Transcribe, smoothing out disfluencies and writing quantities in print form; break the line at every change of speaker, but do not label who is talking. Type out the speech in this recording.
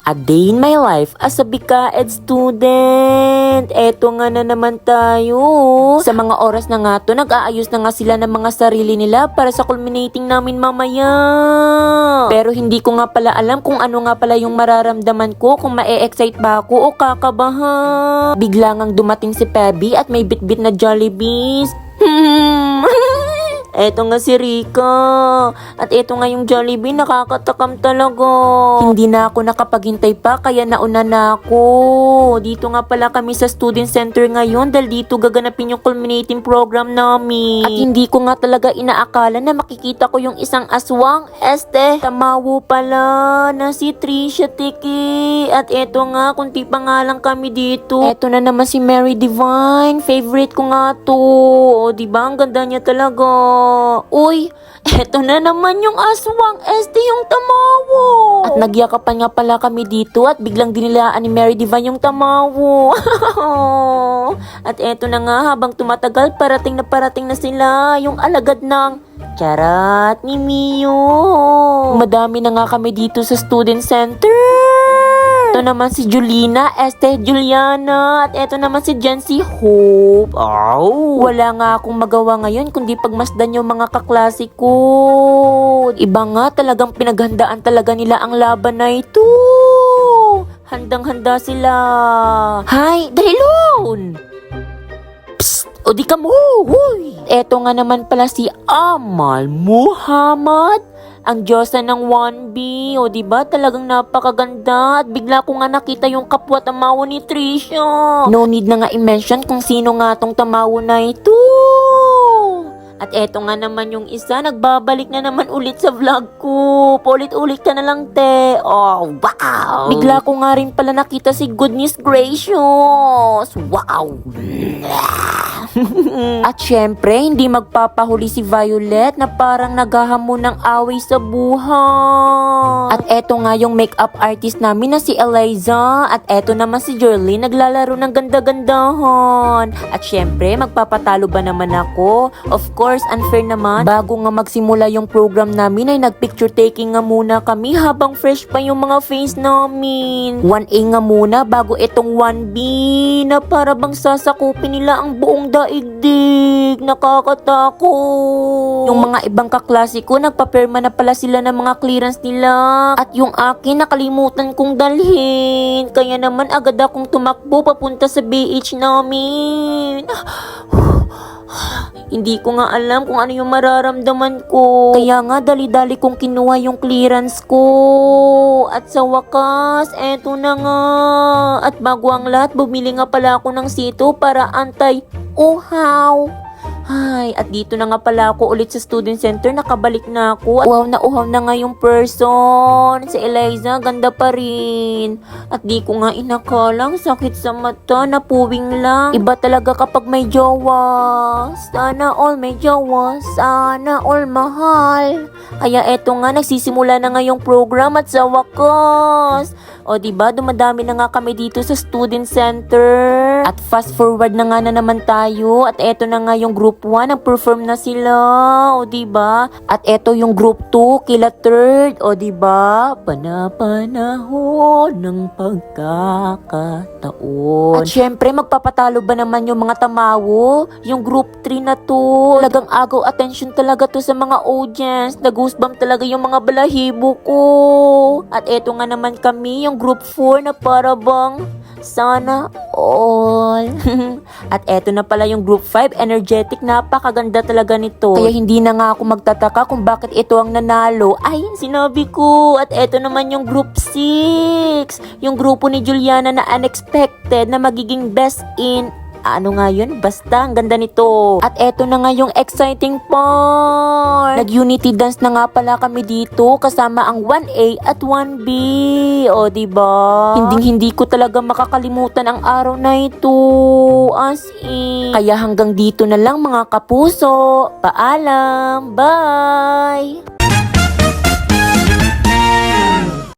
A day in my life as a BCAED student. Eto nga na naman tayo. Sa mga oras na nga to, nag-aayos na nga sila ng mga sarili nila para sa culminating namin mamaya. Pero hindi ko nga pala alam kung ano nga pala yung mararamdaman ko, kung ma-excite ba ako o kakabahan. Bigla ngang dumating si Pebby at may bitbit na Jollibees. Eto nga si Rika. At eto nga yung Jollibee, nakakatakam talaga. Hindi na ako nakapaghintay pa, kaya nauna na ako. Dito nga pala kami sa student center ngayon dahil dito gaganapin yung culminating program namin. At hindi ko nga talaga inaakala na makikita ko yung isang aswang. Tamawo pala na si Trisha Tiki. At eto nga, kunti pa nga lang kami dito. Eto na naman si Mary Divine. Favorite ko nga to. O diba, ang ganda niya talaga. Uy, eto na naman yung aswang, yung tamawo. At nagyakapan nga pala kami dito at biglang dinilaan ni Mary Divine yung tamawo. At eto na nga, habang tumatagal, parating na sila yung alagad ng Charat ni Mio. Madami na nga kami dito sa student center. Ito naman si Julina, Juliana, at ito naman si Jancy Hope. Wala nga akong magawa ngayon kundi pagmasdan yung mga kaklase ko. Iba nga, talagang pinaghandaan talaga nila ang laban na ito. Handang-handa sila. Hay, Darilon! Psst! O di ka mo! Huy! Eto nga naman pala si Amal Muhammad, ang diyosa ng 1B. O diba, talagang napakaganda. At bigla ko nga nakita yung kapwa tamawo ni Trisha. No need na nga i-mention kung sino nga tong tamawo na ito. At eto nga naman yung isa, nagbabalik na naman ulit sa vlog ko. Paulit-ulit ka na lang, te. Oh, wow! Bigla ko nga rin pala nakita si Goodness Gracious. Wow! At syempre, hindi magpapahuli si Violet na parang naghahamon ng away sa buhay. At eto nga yung makeup artist namin na si Eliza. At eto naman si Jorlyn, naglalaro ng ganda-gandahan. At syempre, magpapatalo ba naman ako? Of course, unfair naman. Bago nga magsimula yung program namin ay nagpicture taking nga muna kami habang fresh pa yung mga face namin. 1A nga muna bago itong 1B na para bang sasakupin nila ang buong daigdig. Nakakatakot. Yung mga ibang kaklase ko, nagpapirma na pala sila ng mga clearance nila. At yung akin, nakalimutan kong dalhin. Kaya naman agad akong tumakbo papunta sa BH namin. Hindi ko nga alam kung ano yung mararamdaman ko. Kaya nga dali-dali kong kinuha yung clearance ko. At sa wakas, eto na nga. At bago ang lahat, bumili nga pala ako ng sito para antay-uhaw. Ay, at dito na nga pala ako ulit sa student center, nakabalik na ako. At uhaw na nga yung person. Si Eliza, ganda pa rin. At di ko nga inakalang, sakit sa mata, napuwing lang. Iba talaga kapag may jowa. Sana all may jowa, sana all mahal. Kaya eto nga, nagsisimula na nga yung program at sa wakas. O diba, dumadami na nga kami dito sa student center. At fast forward na nga naman tayo. At eto na nga yung group 1, nag-perform na sila. O diba? At eto yung group 2, kila third. O diba? Panapanahon ng pagkakataon. At syempre, magpapatalo ba naman yung mga tamawo? Yung group 3 na to. Talagang agaw attention talaga to sa mga audience. Nag-goosebump talaga yung mga balahibo ko. At eto nga naman kami, yung group 4 na para bang sana all. At eto na pala yung group 5, energetic, napakaganda talaga nito. Kaya hindi na nga ako magtataka kung bakit ito ang nanalo. Ay, sinabi ko. At eto naman yung group 6, yung grupo ni Juliana na unexpected na magiging best in ano nga yun? Basta, ang ganda nito. At eto na nga yung exciting part. Nag-unity dance na nga pala kami dito kasama ang 1A at 1B. O, diba? Hindi ko talaga makakalimutan ang araw na ito. As in. Kaya hanggang dito na lang mga kapuso. Paalam. Bye!